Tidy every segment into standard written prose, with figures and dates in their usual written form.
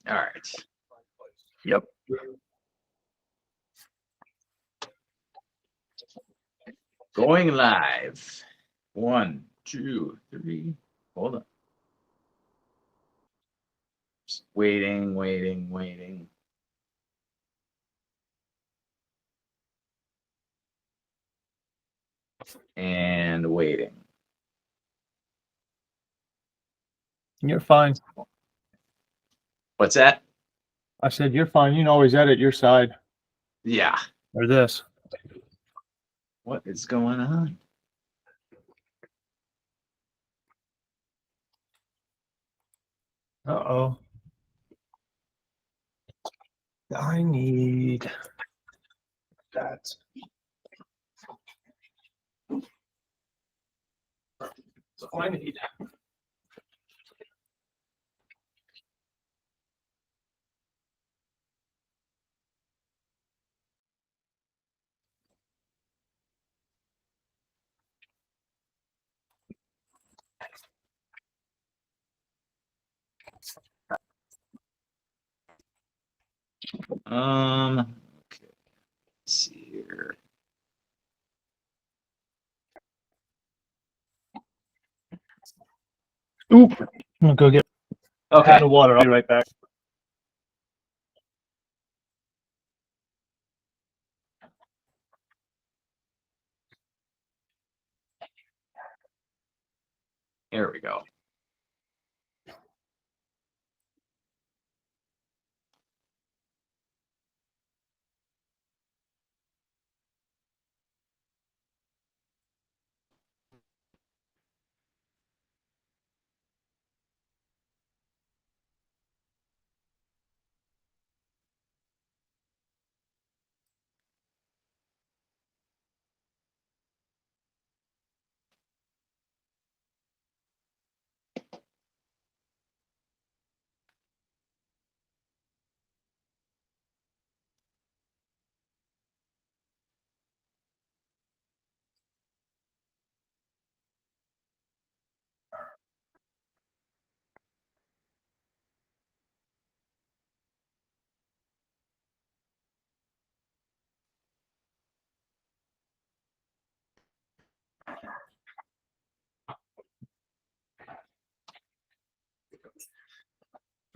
All right. Yep. Going live. 1, 2, 3. Hold on. Just waiting. And waiting. You're fine. What's that? I said, you're fine. You can always edit your side Yeah. or this. What is going on? Uh-oh. I need that. So I need. Okay. Let's see here. Oop. I'm gonna go get a Okay. hat of water. I'll be right back. Here we go.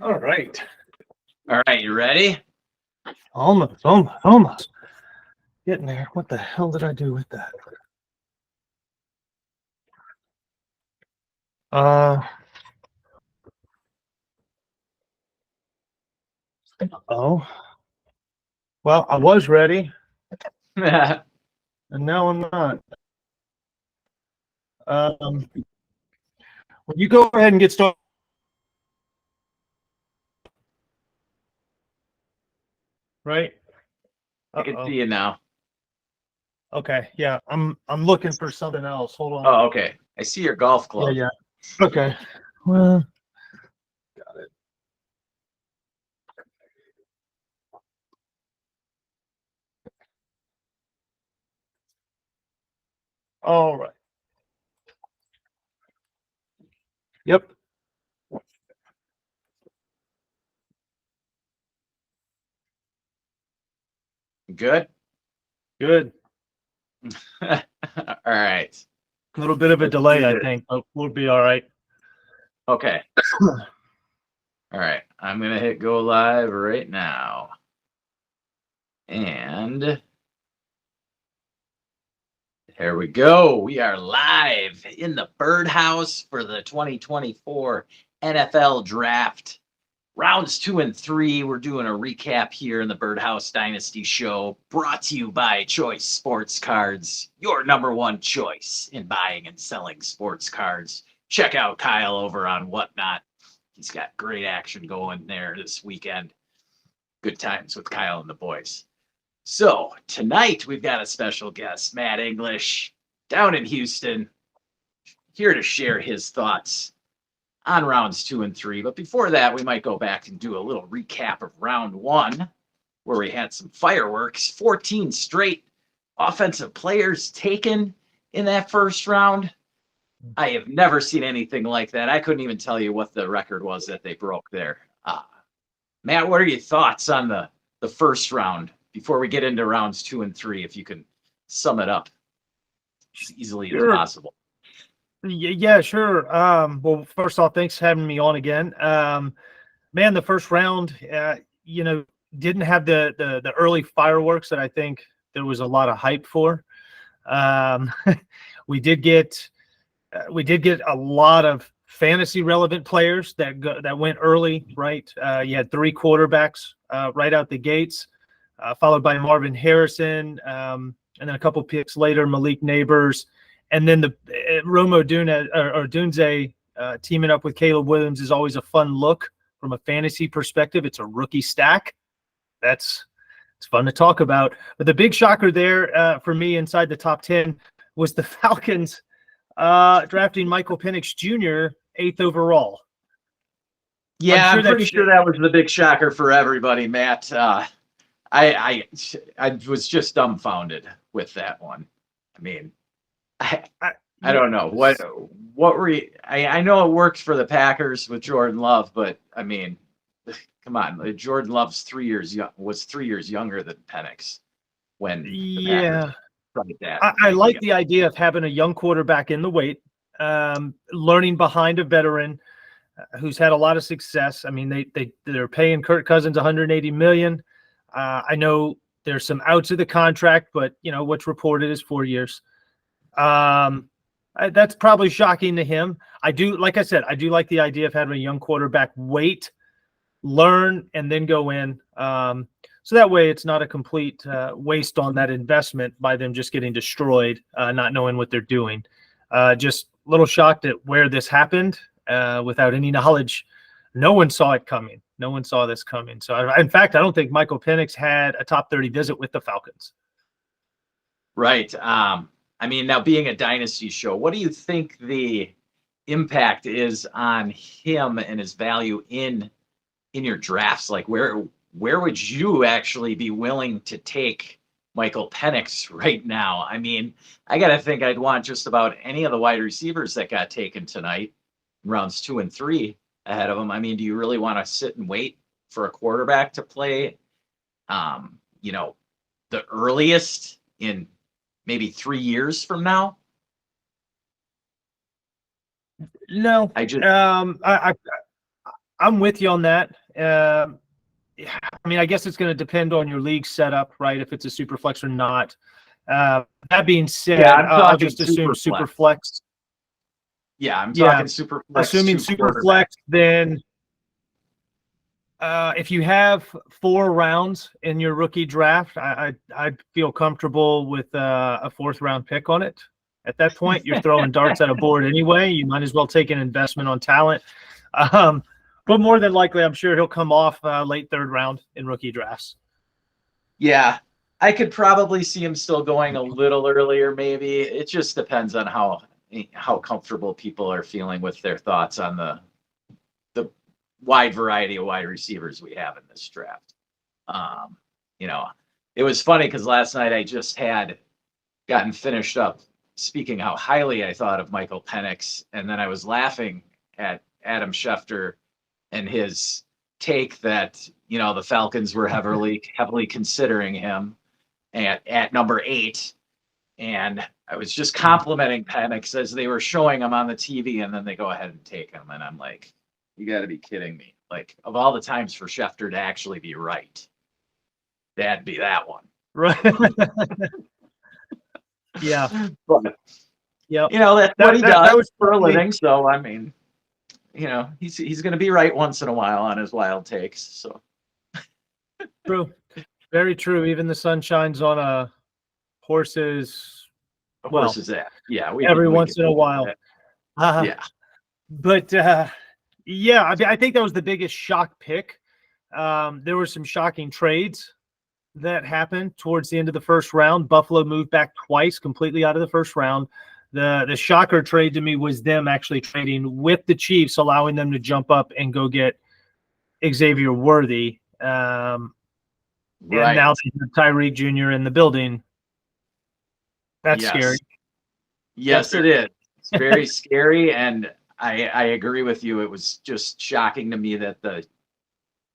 All right. All right, you ready? Almost. Getting there. What the hell did I do with that? Oh. Well, I was ready, and now I'm not. Well, you go ahead and get started. Right? I can Uh-oh. see you now. Okay, yeah, I'm looking for something else. Hold on. Oh, okay. I see your golf club. Yeah. Okay. Well, got it. All right. Yep. Good? Good. All right. A little bit of a Let's delay, do I this. think, but we'll be all right. Okay. All right. I'm going to hit go live right now. And here we go. We are live in the Birdhouse for the 2024 NFL Draft. Rounds 2 and 3. We're doing a recap here in the Birdhouse Dynasty show, brought to you by Choice Sports Cards, your number one choice in buying and selling sports cards. Check out Kyle over on Whatnot. He's got great action going there this weekend. Good times with Kyle and the boys. So tonight we've got a special guest, Matt English, down in Houston, here to share his thoughts on rounds 2 and 3. But before that, we might go back and do a little recap of round 1, where we had some fireworks, 14 straight offensive players taken in that first round. I have never seen anything like that. I couldn't even tell you what the record was that they broke there. Matt, what are your thoughts on the first round before we get into rounds 2 and 3? If you can sum it up as easily as Sure. possible. Yeah, sure. Well, first off, thanks for having me on again. Man, the first round, didn't have the early fireworks that I think there was a lot of hype for. Um, we did get a lot of fantasy relevant players that went early, right? You had 3 quarterbacks right out the gates, followed by Marvin Harrison, and then a couple picks later, Malik Neighbors, and then the Romo Dunze teaming up with Caleb Williams is always a fun look from a fantasy perspective. It's a rookie stack. It's fun to talk about. But the big shocker there for me inside the top 10 was the Falcons drafting Michael Penix Jr. 8th overall. Yeah, I'm pretty sure that was the big shocker for everybody, Matt. I was just dumbfounded with that one. I mean, I don't know what were you, I know it worked for the Packers with Jordan Love, but I mean, come on, Jordan Love's 3 years was 3 years younger than Penix when the Packers tried that. I like the idea of having a young quarterback in the weight, learning behind a veteran who's had a lot of success. I mean, they're paying Kirk Cousins $180 million. I know there's some outs of the contract, but what's reported is 4 years. That's probably shocking to him. Like I said, I do like the idea of having a young quarterback wait, learn, and then go in. So that way it's not a complete waste on that investment by them just getting destroyed, not knowing what they're doing. Just a little shocked at where this happened without any knowledge. No one saw it coming. No one saw this coming. So, in fact, I don't think Michael Penix had a top 30 visit with the Falcons. Right. I mean, now being a dynasty show, what do you think the impact is on him and his value in your drafts? Like, where would you actually be willing to take Michael Penix right now? I mean, I got to think I'd want just about any of the wide receivers that got taken tonight, rounds 2 and 3 ahead of him. I mean, do you really want to sit and wait for a quarterback to play, the earliest in maybe 3 years from now? No, I'm with you on that. I mean, I guess it's going to depend on your league setup, right? If it's a super flex or not. That being said, I'll just assume super flex. Yeah, I'm talking super flex. Assuming super flex, then if you have 4 rounds in your rookie draft, I'd feel comfortable with a 4th round pick on it. At that point, you're throwing darts at a board anyway. You might as well take an investment on talent. But more than likely, I'm sure he'll come off late 3rd round in rookie drafts. Yeah, I could probably see him still going a little earlier, maybe. It just depends on how comfortable people are feeling with their thoughts on the wide variety of wide receivers we have in this draft. It was funny because last night I just had gotten finished up speaking how highly I thought of Michael Penix, and then I was laughing at Adam Schefter and his take that the Falcons were heavily considering him at number 8, and I was just complimenting Penix as they were showing him on the TV, and then they go ahead and take him, and I'm like, you got to be kidding me! Like, of all the times for Schefter to actually be right, that'd be that one. Right. Yeah. But, yeah. That's what he does for a living. So, I mean, he's going to be right once in a while on his wild takes. So true. Very true. Even the sun shines on a horse's ass. Yeah. Every once in a while. Yeah. But I think that was the biggest shock pick. There were some shocking trades that happened towards the end of the first round. Buffalo moved back twice, completely out of the first round. The shocker trade to me was them actually trading with the Chiefs, allowing them to jump up and go get Xavier Worthy. And now Tyreek Jr. in the building. That's scary. Yes, it is. It's very scary, and I agree with you. It was just shocking to me that the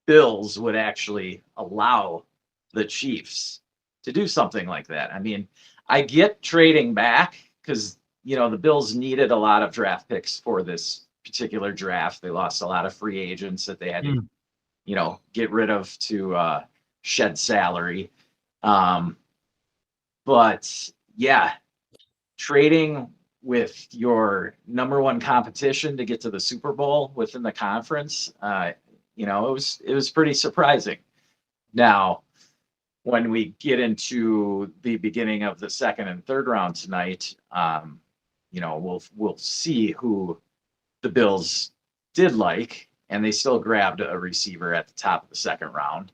Bills would actually allow the Chiefs to do something like that. I mean, I get trading back because, the Bills needed a lot of draft picks for this particular draft. They lost a lot of free agents that they had to, get rid of to shed salary. But yeah, trading with your number one competition to get to the Super Bowl within the conference, it was pretty surprising. Now, when we get into the beginning of the second and third round tonight, we'll see who the Bills did like, and they still grabbed a receiver at the top of the second round.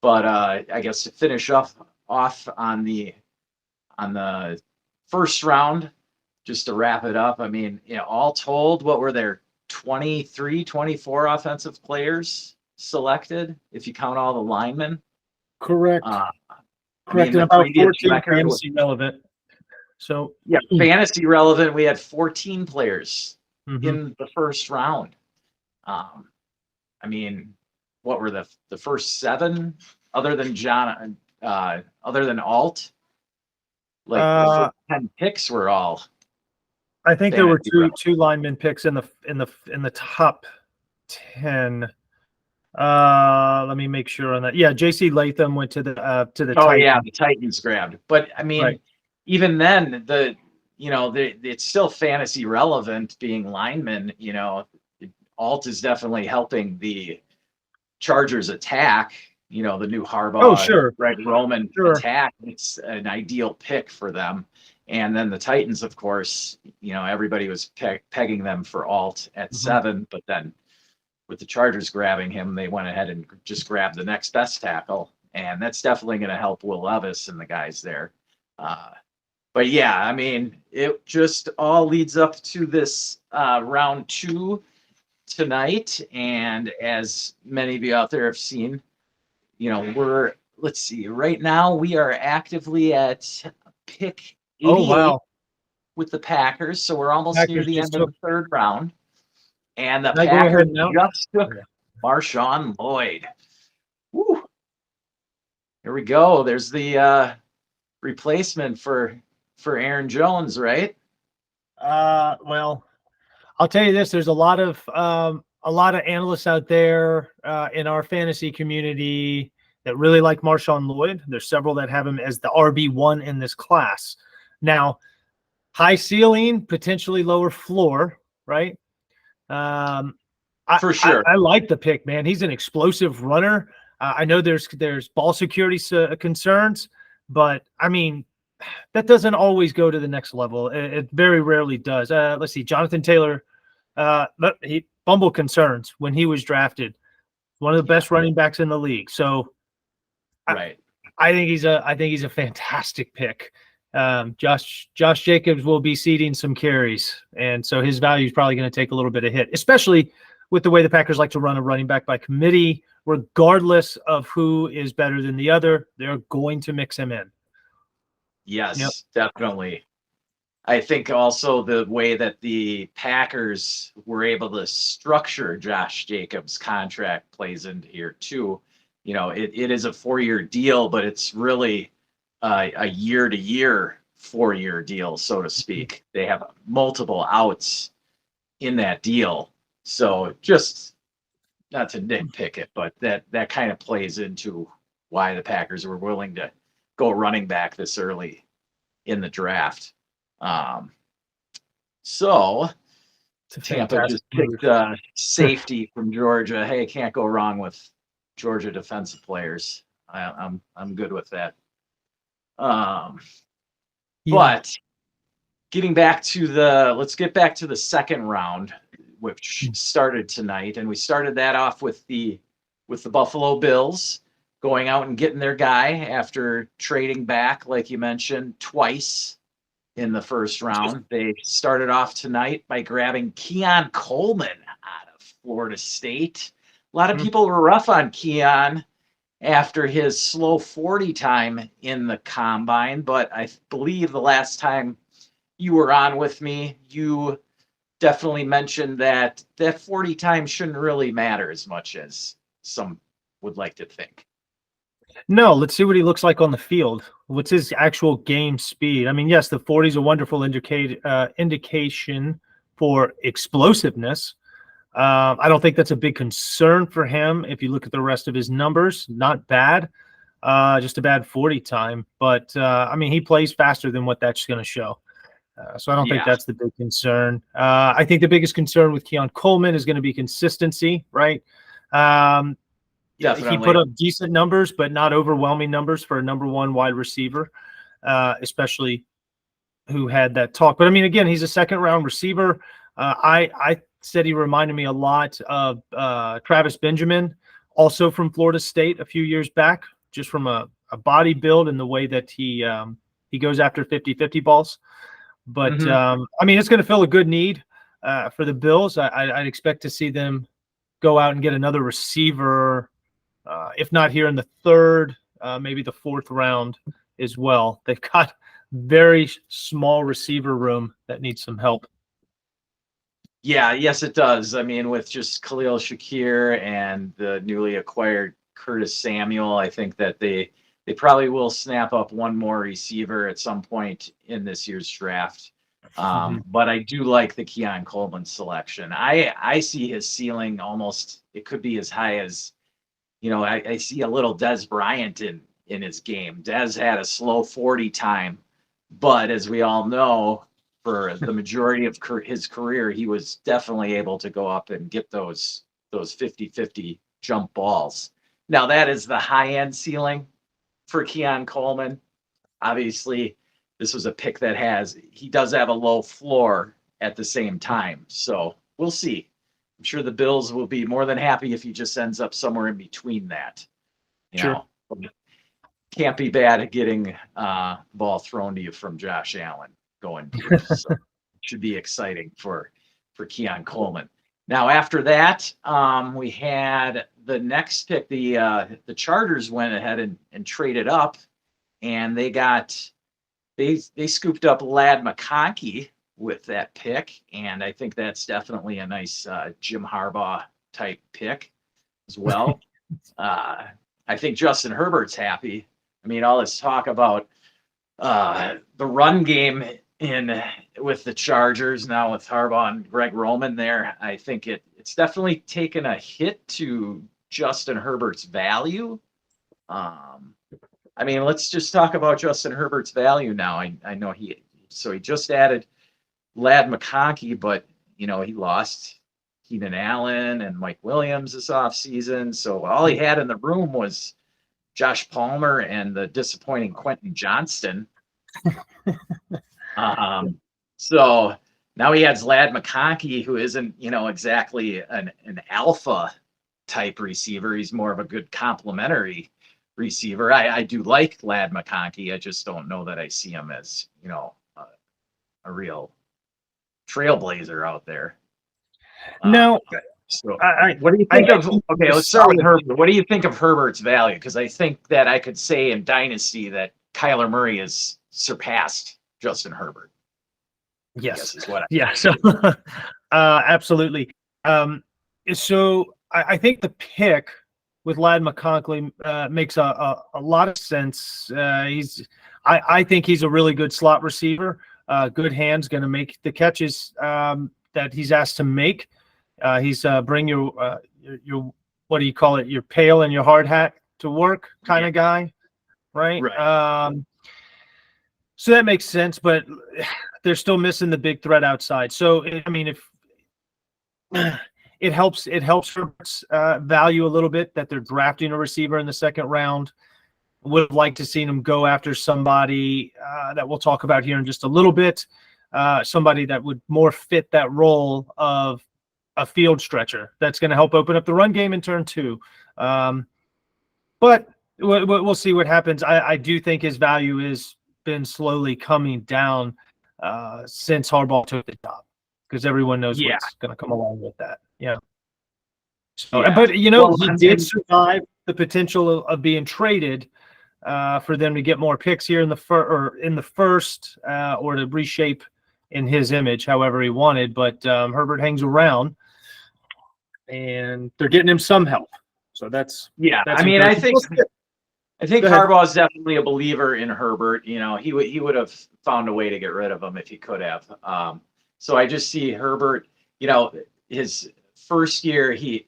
But I guess to finish off on the first round, just to wrap it up, I mean, all told, what were there, 23, 24 offensive players selected, if you count all the linemen? Correct. Correct, and about 14 fantasy relevant. So yeah, fantasy relevant, we had 14 players mm-hmm. in the first round. I mean, what were the first 7 other than other than Alt? Like the first 10 picks were all. I think there were two lineman picks in the top 10. Let me make sure on that. Yeah, J.C. Latham went to the Titans. Yeah, the Titans grabbed. But I mean, even then, it's still fantasy relevant being linemen. Alt is definitely helping the Chargers attack. The new Harbaugh, Greg Roman attack. It's an ideal pick for them. And then the Titans, of course, everybody was pegging them for Alt at 7, but then with the Chargers grabbing him, they went ahead and just grabbed the next best tackle. And that's definitely going to help Will Levis and the guys there. But yeah, I mean, it just all leads up to this round 2 tonight. And as many of you out there have seen, let's see, right now we are actively at pick 88 with the Packers. So we're almost near the end of the third round. And the Packers just took Marshawn Lloyd. Woo. Here we go. There's the replacement for Aaron Jones, right? Well, I'll tell you this: there's a lot of analysts out there in our fantasy community that really like Marshawn Lloyd. There's several that have him as the RB1 in this class. Now, high ceiling, potentially lower floor, right? For sure. I like the pick, man. He's an explosive runner. I know there's ball security concerns, but I mean, that doesn't always go to the next level. It very rarely does. Let's see, Jonathan Taylor, he fumble concerns when he was drafted. One of the best running backs in the league. So, I think he's a fantastic pick. Josh Jacobs will be ceding some carries, and so his value is probably going to take a little bit of hit, especially with the way the Packers like to run a running back by committee. Regardless of who is better than the other, they're going to mix him in. Yes, definitely. I think also the way that the Packers were able to structure Josh Jacobs' contract plays into here too. It is a 4-year deal, but it's really a year-to-year 4-year deal, so to speak. They have multiple outs in that deal. So just not to nitpick it, but that kind of plays into why the Packers were willing to go running back this early in the draft. So Tampa just picked safety from Georgia. Hey, can't go wrong with Georgia defensive players. I'm good with that. But getting back to let's get back to the second round, which started tonight, and we started that off with the Buffalo Bills going out and getting their guy after trading back, like you mentioned, twice in the first round. They started off tonight by grabbing Keon Coleman out of Florida State. A lot of people were rough on Keon after his slow 40 time in the combine, but I believe the last time you were on with me, you definitely mentioned that that 40 times shouldn't really matter as much as some would like to think. No, let's see what he looks like on the field. What's his actual game speed? I mean, yes, the 40 is a wonderful indication for explosiveness. I don't think that's a big concern for him. If you look at the rest of his numbers, not bad. Just a bad 40 time. But, I mean, he plays faster than what that's going to show. So I don't think that's the big concern. I think the biggest concern with Keon Coleman is going to be consistency, right? He put up decent numbers, but not overwhelming numbers for a number one wide receiver, especially who had that talk. But I mean, again, he's a second-round receiver. I said he reminded me a lot of Travis Benjamin, also from Florida State a few years back, just from a body build and the way that he goes after 50-50 balls. But I mean, it's going to fill a good need for the Bills. I'd expect to see them go out and get another receiver. If not here in the third, maybe the fourth round as well. They've got very small receiver room that needs some help. Yeah, yes, it does. I mean, with just Khalil Shakir and the newly acquired Curtis Samuel, I think that they probably will snap up one more receiver at some point in this year's draft. But I do like the Keon Coleman selection. I see his ceiling almost, it could be as high as, I see a little Des Bryant in his game. Des had a slow 40 time, but as we all know, for the majority of his career, he was definitely able to go up and get those 50-50 jump balls. Now that is the high end ceiling for Keon Coleman. Obviously, this was a pick that he does have a low floor at the same time. So we'll see. I'm sure the Bills will be more than happy if he just ends up somewhere in between that. You know, can't be bad at getting ball thrown to you from Josh Allen going deep. So it should be exciting for Keon Coleman. Now after that, we had the next pick. The Chargers went ahead and traded up, and they scooped up Ladd McConkey with that pick, and I think that's definitely a nice Jim Harbaugh type pick as well. I think Justin Herbert's happy. I mean, all this talk about the run game with the Chargers now with Harbaugh and Greg Roman there, I think it's definitely taken a hit to Justin Herbert's value. I mean, let's just talk about Justin Herbert's value now. I know he just added Ladd McConkey, but he lost Keenan Allen and Mike Williams this offseason. So all he had in the room was Josh Palmer and the disappointing Quentin Johnston. So now he has Ladd McConkey, who isn't, exactly an alpha type receiver. He's more of a good complementary receiver. I do like Ladd McConkey. I just don't know that I see him as, a real trailblazer out there. No. So what do you think of? Okay, let's start with Herbert. What do you think of Herbert's value? Because I think that I could say in Dynasty that Kyler Murray has surpassed Justin Herbert. Yes. Is what So absolutely. So I think the pick with Ladd McConkey makes a lot of sense. I think he's a really good slot receiver. Good hands, going to make the catches that he's asked to make. He's bring your what do you call it? Your pail and your hard hat to work kind of guy, right? So that makes sense, but they're still missing the big threat outside. So I mean, if it helps Herbert's value a little bit that they're drafting a receiver in the second round. Would have liked to see them go after somebody that we'll talk about here in just a little bit. Somebody that would more fit that role of a field stretcher that's going to help open up the run game in turn two. But we'll see what happens. I do think his value has been slowly coming down since Harbaugh took the job because everyone knows what's going to come along with that. Yeah. So, but he did survive the potential of being traded for them to get more picks here in the first or to reshape in his image, however he wanted. But Herbert hangs around, and they're getting him some help. So that's I mean, I think Harbaugh is definitely a believer in Herbert. You know, he would have found a way to get rid of him if he could have. So I just see Herbert. You know, his first year he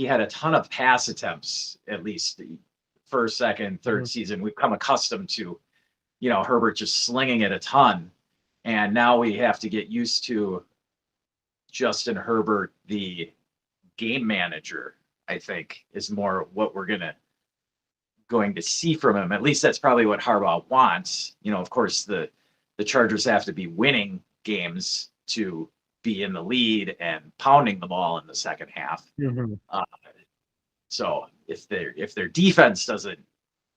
had a ton of pass attempts, at least the first, second, third season. We've come accustomed to, you know, Herbert just slinging it a ton, and now we have to get used to Justin Herbert, the game manager. I think is more what we're going to see from him. At least that's probably what Harbaugh wants. You know, of course, the Chargers have to be winning games to be in the lead and pounding the ball in the second half. So if their defense doesn't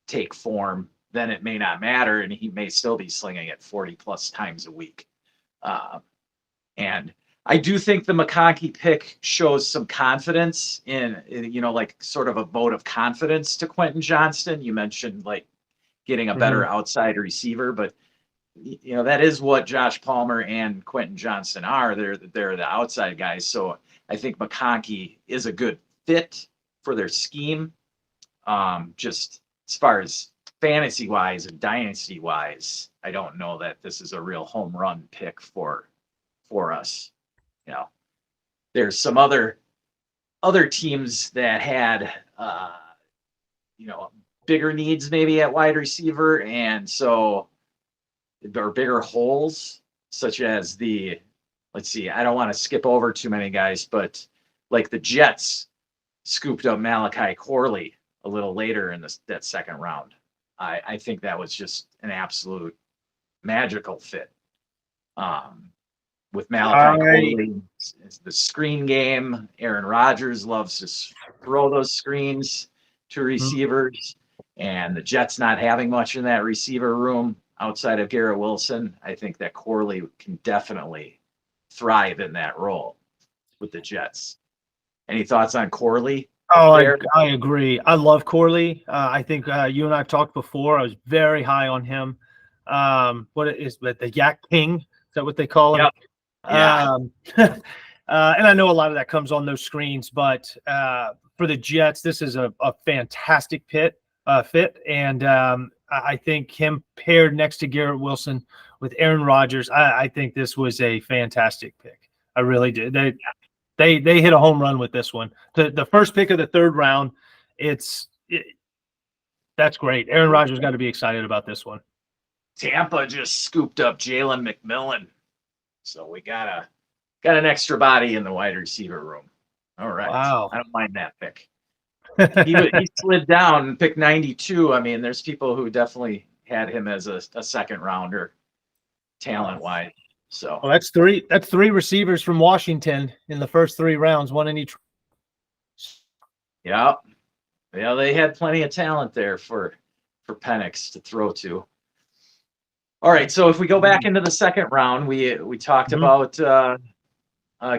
take form, then it may not matter, and he may still be slinging it 40 plus times a week. And I do think the McConkey pick shows some confidence in, you know, like sort of a vote of confidence to Quentin Johnston. You mentioned like getting a better outside receiver, but you know, that is what Josh Palmer and Quentin Johnston are. They're the outside guys. So I think McConkey is a good fit for their scheme. Just as far as fantasy wise and dynasty wise, I don't know that this is a real home run pick for us. You know, there's some other teams that had you know, bigger needs maybe at wide receiver, and so there are bigger holes, such as let's see, I don't want to skip over too many guys, but like the Jets scooped up Malachi Corley a little later in that second round. I think that was just an absolute magical fit. With Malachi Corley, the screen game. Aaron Rodgers loves to throw those screens to receivers, and the Jets not having much in that receiver room outside of Garrett Wilson. I think that Corley can definitely thrive in that role with the Jets. Any thoughts on Corley? Oh, I agree. I love Corley. I think you and I have talked before. I was very high on him. What is the Yak King? Is that what they call him? Yep. Yeah. And I know a lot of that comes on those screens, but for the Jets, this is a fantastic fit. And I think him paired next to Garrett Wilson with Aaron Rodgers, I think this was a fantastic pick. I really did. They hit a home run with this one. The first pick of the third round, that's great. Aaron Rodgers got to be excited about this one. Tampa just scooped up Jalen McMillan. So we got an extra body in the wide receiver room. All right. Wow. I don't mind that pick. He slid down and picked 92. I mean, there's people who definitely had him as a second rounder, talent wise. So well, that's three receivers from Washington in the first 3 rounds, one in each. Yeah, they had plenty of talent there for Penix to throw to. All right, so if we go back into the second round, we talked about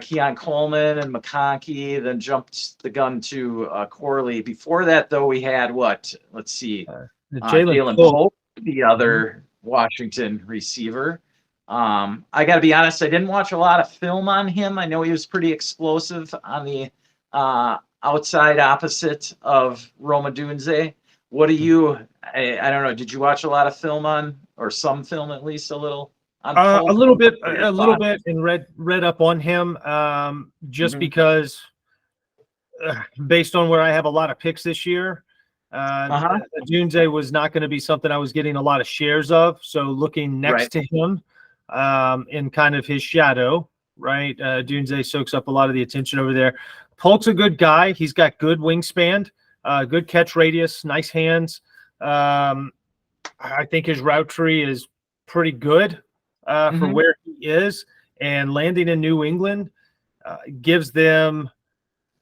Keon Coleman and McConkey, then jumped the gun to Corley. Before that, though, we had what? Let's see, Jalen Pope, the other Washington receiver. I got to be honest, I didn't watch a lot of film on him. I know he was pretty explosive on the outside opposite of Roma Dunze. What do you? I don't know. Did you watch a lot of film on, or some film at least, a little? A little bit, and read up on him. Just because, based on where I have a lot of picks this year, Dunze was not going to be something I was getting a lot of shares of. So looking next to him, in kind of his shadow, right? Dunze soaks up a lot of the attention over there. Polk's a good guy. He's got good wingspan, good catch radius, nice hands. I think his route tree is pretty good for where he is, and landing in New England gives them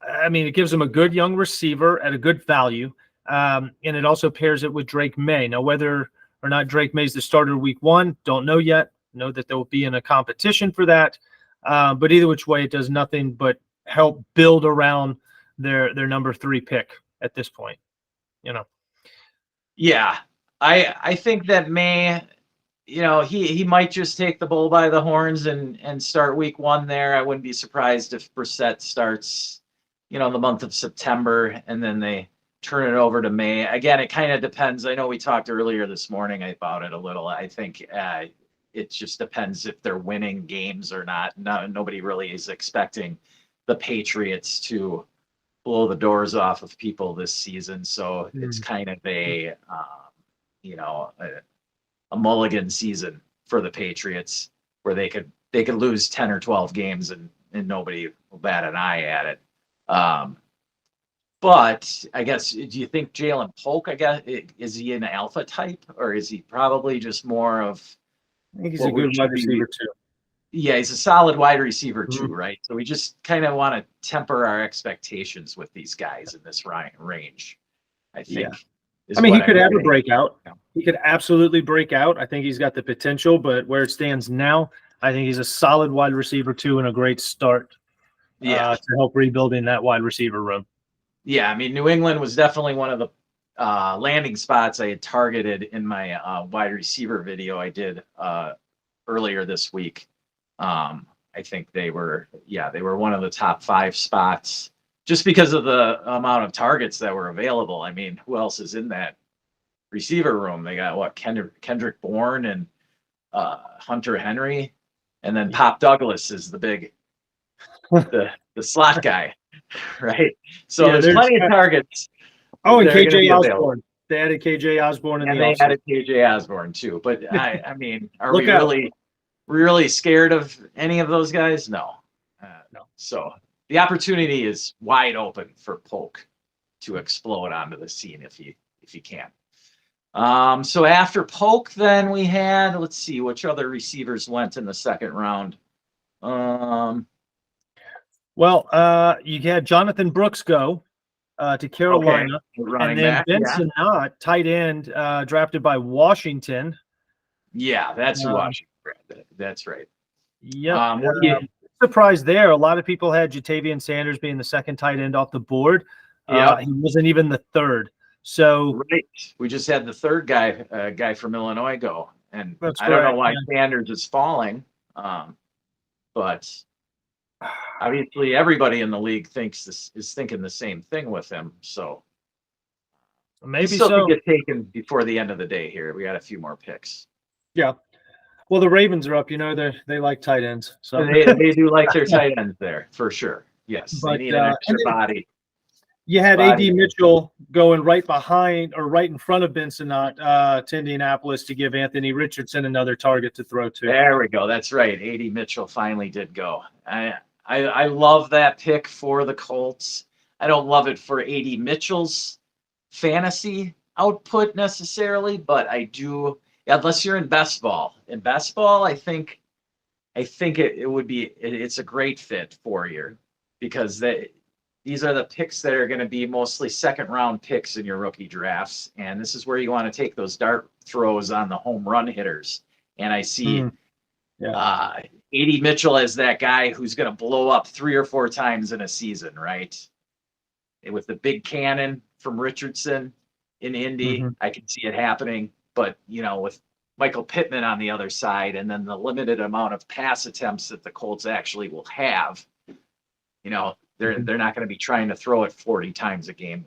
a good young receiver at a good value. And it also pairs it with Drake May. Now, whether or not Drake May's the starter week 1, don't know yet. Know that they'll be in a competition for that. But either which way, it does nothing but help build around their number 3 pick at this point. You know. Yeah, I think that May, he might just take the bull by the horns and start week 1 there. I wouldn't be surprised if Brissett starts, the month of September, and then they turn it over to May. Again, it kind of depends. I know we talked earlier this morning about it a little. I think it just depends if they're winning games or not. Nobody really is expecting the Patriots to blow the doors off of people this season. So it's kind of a mulligan season for the Patriots, where they could lose 10 or 12 games and nobody will bat an eye at it. But I guess, do you think Jalen Polk, is he an alpha type, or is he probably just more of? I think he's a good wide receiver too. Yeah, he's a solid wide receiver too, right? So we just kind of want to temper our expectations with these guys in this range, I think. Yeah. I mean, he could have a breakout. He could absolutely break out. I think he's got the potential, but where it stands now, I think he's a solid wide receiver too, and a great start to help rebuilding that wide receiver room. Yeah, I mean, New England was definitely one of the landing spots I had targeted in my wide receiver video I did earlier this week. I think they were one of the top 5 spots just because of the amount of targets that were available. I mean, who else is in that receiver room? They got Kendrick Bourne and Hunter Henry, and then Pop Douglas is the big the slot guy, right? So there's plenty of targets. Oh, and KJ Osborne. They added KJ Osborne, and they added KJ Osborne too. But I mean, are we really scared of any of those guys? No, no. So the opportunity is wide open for Polk to explode onto the scene if he can. So after Polk, then we had, let's see, which other receivers went in the second round. You had Jonathan Brooks go to Carolina, and then Benson Knott, tight end, drafted by Washington. Yeah, that's Washington. That's right. Yeah. Surprised there. A lot of people had Jatavian Sanders being the second tight end off the board. He wasn't even the third. So we just had the third guy from Illinois go, and I don't know why Sanders is falling, but obviously everybody in the league is thinking the same thing with him. So maybe still could get taken before the end of the day here. We got a few more picks. Yeah. Well, the Ravens are up. They like tight ends, so they do like their tight ends there for sure. Yes, but, they need an extra body. You had A.D. Mitchell going right behind or right in front of Benson Knott to Indianapolis to give Anthony Richardson another target to throw to. There we go. That's right. A.D. Mitchell finally did go. I love that pick for the Colts. I don't love it for A.D. Mitchell's fantasy output necessarily, but I do. Unless you're in best ball. In best ball, I think it would be. It's a great fit for you because these are the picks that are going to be mostly second round picks in your rookie drafts, and this is where you want to take those dart throws on the home run hitters. And I see A.D. Mitchell as that guy who's going to blow up 3 or 4 times in a season, right? And with the big cannon from Richardson in Indy, I can see it happening. But, with Michael Pittman on the other side, and then the limited amount of pass attempts that the Colts actually will have, they're not going to be trying to throw it 40 times a game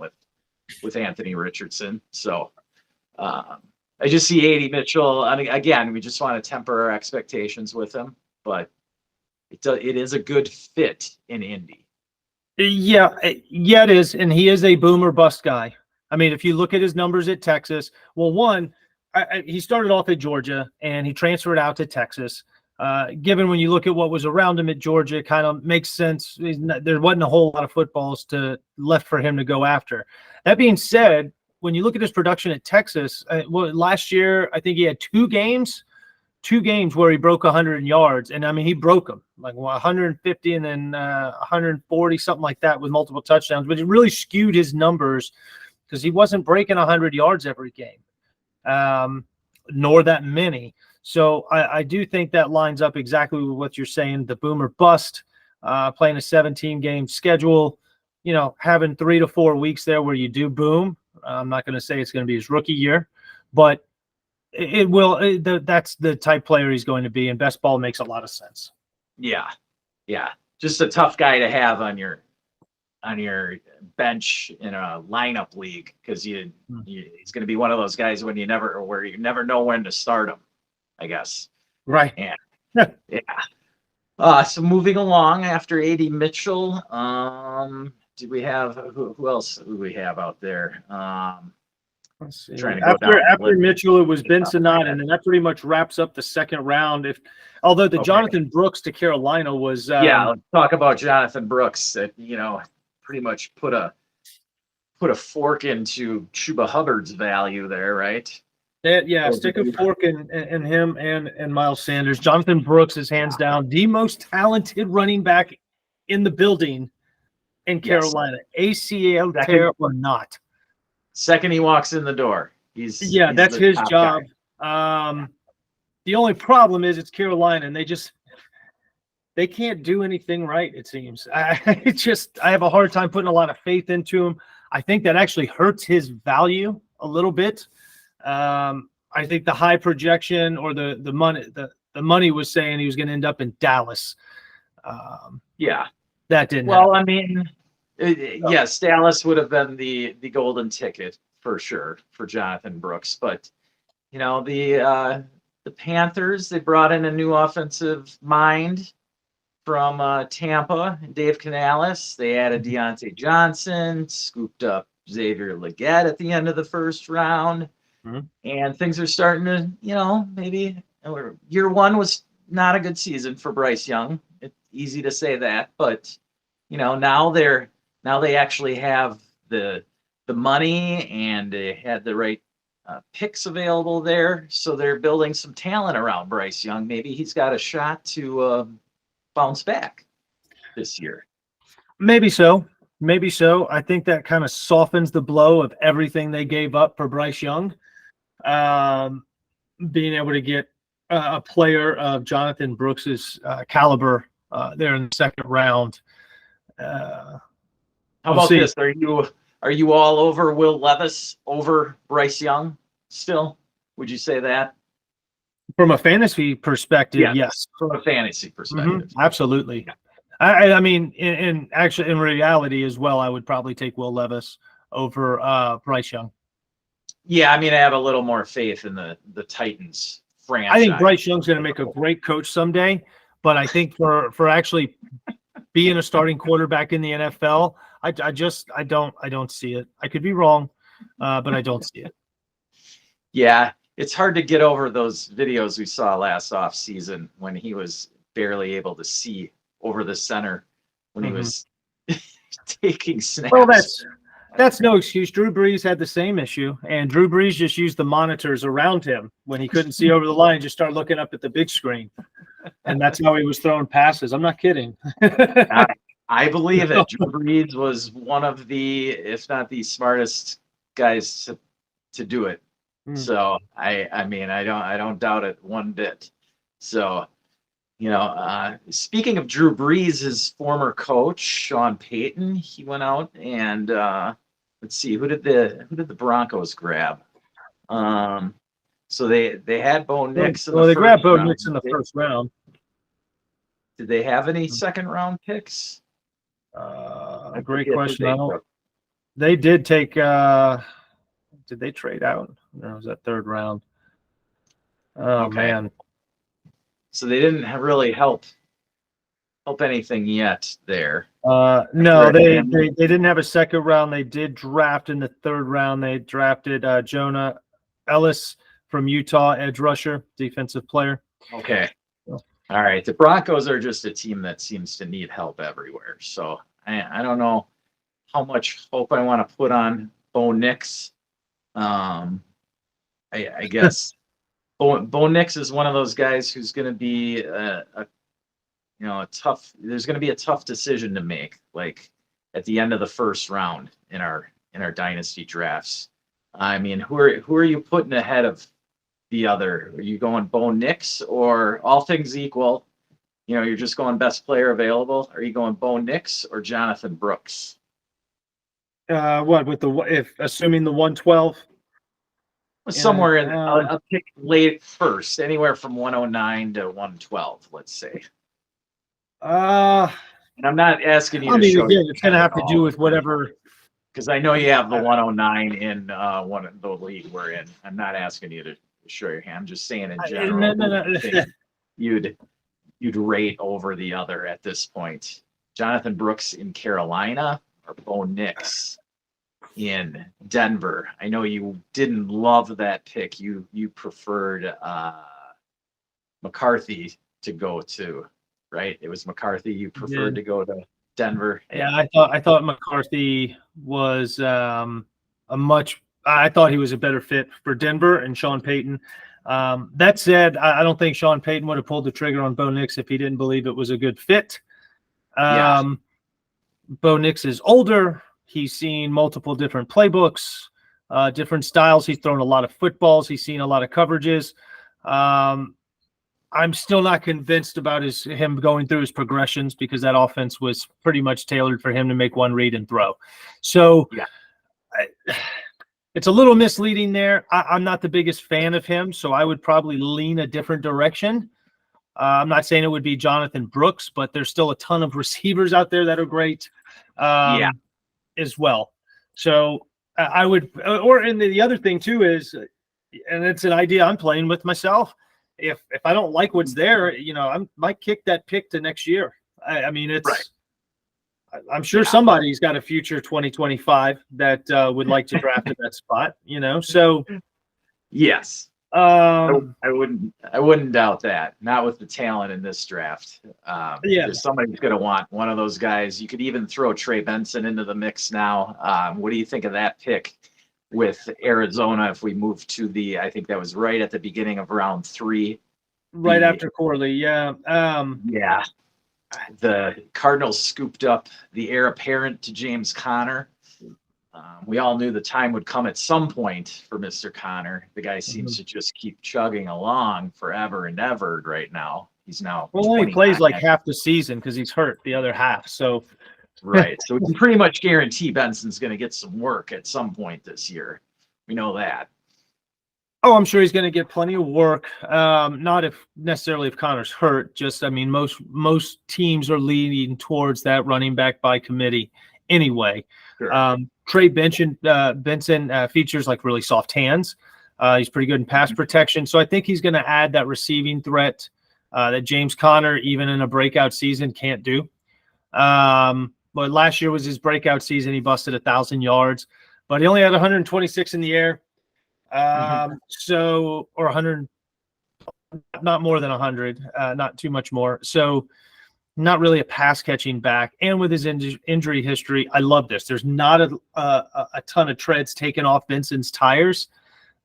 with Anthony Richardson. So I just see A.D. Mitchell. I mean, again, we just want to temper our expectations with him, but it is a good fit in Indy. Yeah, it is, and he is a boomer bust guy. I mean, if you look at his numbers at Texas, he started off at Georgia and he transferred out to Texas. Given when you look at what was around him at Georgia, it kind of makes sense. There wasn't a whole lot of footballs left for him to go after. That being said, when you look at his production at Texas, last year, I think he had 2 games where he broke 100 yards. And I mean, he broke them like 150 and then 140, something like that with multiple touchdowns, but it really skewed his numbers because he wasn't breaking 100 yards every game. Nor that many. So I do think that lines up exactly with what you're saying. The boomer bust, playing a 17-game schedule, having 3 to 4 weeks there where you do boom. I'm not going to say it's going to be his rookie year, but It will. That's the type player he's going to be, and best ball makes a lot of sense. Yeah, yeah, just a tough guy to have on your bench in a lineup league because he's going to be one of those guys where you never know when to start him, I guess. Right. And so moving along after A.D. Mitchell, did we have who else do we have out there? Let's see. Trying to go down After Mitchell, it was Ben Sinnott, and then that pretty much wraps up the second round. Although Jonathan Brooks to Carolina was let's talk about Jonathan Brooks. That pretty much put a fork into Chuba Hubbard's value there, right? Stick a fork in him and Miles Sanders. Jonathan Brooks is hands down the most talented running back in the building in Carolina, ACL tear or not. Second he walks in the door, he's that's his job. The only problem is it's Carolina, and they can't do anything right, it seems. I have a hard time putting a lot of faith into him. I think that actually hurts his value a little bit. I think the high projection or the money was saying he was going to end up in Dallas. That didn't happen. Yes, Dallas would have been the golden ticket for sure for Jonathan Brooks. But the Panthers, they brought in a new offensive mind from Tampa, Dave Canales. They added Deontay Johnson, scooped up Xavier Legette at the end of the first round. And things are starting to, maybe year one was not a good season for Bryce Young. It's easy to say that, but now they actually have the money and they had the right picks available there, so they're building some talent around Bryce Young. Maybe he's got a shot to bounce back this year. Maybe so. I think that kind of softens the blow of everything they gave up for Bryce Young. Being able to get a player of Jonathan Brooks's caliber there in the second round. How about this? Are you all over Will Levis over Bryce Young still? Would you say that? From a fantasy perspective, yes. From a fantasy perspective. Absolutely. Yeah. I mean, in reality as well, I would probably take Will Levis over Bryce Young. Yeah, I mean, I have a little more faith in the Titans franchise. I think Bryce Young's going to make a great coach someday, but I think for actually being a starting quarterback in the NFL, I don't see it. I could be wrong, but I don't see it. Yeah, it's hard to get over those videos we saw last offseason when he was barely able to see over the center when he was taking snaps. Well, that's no excuse. Drew Brees had the same issue, and Drew Brees just used the monitors around him when he couldn't see over the line, just start looking up at the big screen. And that's how he was throwing passes. I'm not kidding. I believe it. Drew Brees was one of the, if not the smartest guys to do it. So I mean, I don't doubt it one bit. So, speaking of Drew Brees, his former coach, Sean Payton, he went out and let's see, who did the Broncos grab? So they had Bo Nix. They grabbed Bo Nix in the first round. Did they have any second round picks? A great question. They did take. Did they trade out? No, it was that third round. Oh man. So they didn't really help anything yet there. No, they didn't have a second round. They did draft in the third round. They drafted Jonah Ellis from Utah, edge rusher, defensive player. Okay. All right. The Broncos are just a team that seems to need help everywhere. So I don't know how much hope I want to put on Bo Nix. I guess Bo Nix is one of those guys who's going to be a tough. There's going to be a tough decision to make, like at the end of the first round in our dynasty drafts. I mean, who are you putting ahead of the other? Are you going Bo Nix, or all things equal, you're just going best player available? Are you going Bo Nix or Jonathan Brooks? What with assuming the 112? Somewhere in a pick late first, anywhere from 109 to 112, let's say. And I'm not asking you I to mean, show your again, it's going to hand have at to do all, with whatever. because I know you have the 109 in one of the league we're in. I'm not asking you to show your hand. I'm just saying in general, No. I think you'd rate over the other at this point. Jonathan Brooks in Carolina or Bo Nix in Denver. I know you didn't love that pick. You preferred McCarthy to go to, right? It was McCarthy you preferred to go to Denver. Yeah, I thought McCarthy was I thought he was a better fit for Denver and Sean Payton. That said, I don't think Sean Payton would have pulled the trigger on Bo Nix if he didn't believe it was a good fit. Bo Nix is older. He's seen multiple different playbooks, different styles. He's thrown a lot of footballs. He's seen a lot of coverages. I'm still not convinced about him going through his progressions, because that offense was pretty much tailored for him to make one read and throw. So it's a little misleading there. I'm not the biggest fan of him, so I would probably lean a different direction. I'm not saying it would be Jonathan Brooks, but there's still a ton of receivers out there that are great as well. So I would, and the other thing too is, and it's an idea I'm playing with myself, if I don't like what's there, I might kick that pick to next year. I mean, it's right. I'm sure somebody's got a future 2025 that would like to draft at that spot, so yes. I wouldn't doubt that. Not with the talent in this draft. Somebody's going to want one of those guys. You could even throw Trey Benson into the mix now. What do you think of that pick with Arizona? If we move to I think that was right at the beginning of round 3, right after Corley. Yeah. The Cardinals scooped up the heir apparent to James Conner. We all knew the time would come at some point for Mr. Conner. The guy seems to just keep chugging along forever and ever right now. He's now he plays like half the season because he's hurt the other half. So right. So we can pretty much guarantee Benson's going to get some work at some point this year. We know that. Oh, I'm sure he's going to get plenty of work. Not necessarily if Connor's hurt. Just, I mean, most teams are leaning towards that running back by committee anyway. Sure. Trey Benson features like really soft hands. He's pretty good in pass protection. So I think he's going to add that receiving threat that James Conner, even in a breakout season, can't do. But last year was his breakout season. He busted 1,000 yards, but he only had 126 in the air. So, or 100, not more than 100, not too much more. So not really a pass catching back. And with his injury history, I love this. There's not a ton of treads taken off Benson's tires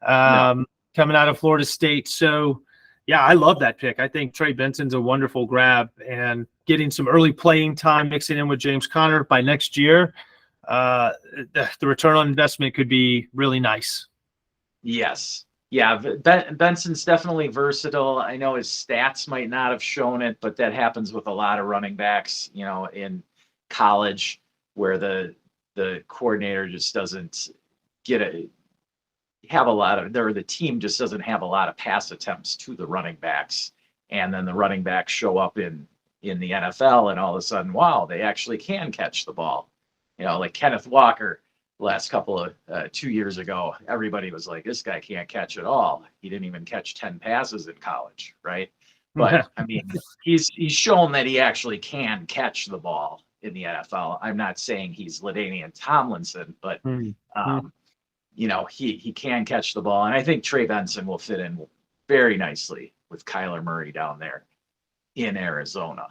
coming out of Florida State. So yeah, I love that pick. I think Trey Benson's a wonderful grab, and getting some early playing time, mixing in with James Conner by next year, the return on investment could be really nice. Yes. Yeah, Benson's definitely versatile. I know his stats might not have shown it, but that happens with a lot of running backs, in college, where the coordinator just doesn't the team just doesn't have a lot of pass attempts to the running backs. And then the running backs show up in the NFL, and all of a sudden, wow, they actually can catch the ball. Like Kenneth Walker. Last couple of 2 years ago, everybody was like, this guy can't catch at all. He didn't even catch 10 passes in college, right? But I mean, he's shown that he actually can catch the ball in the NFL. I'm not saying he's LaDainian Tomlinson, but he can catch the ball, and I think Trey Benson will fit in very nicely with Kyler Murray down there in Arizona.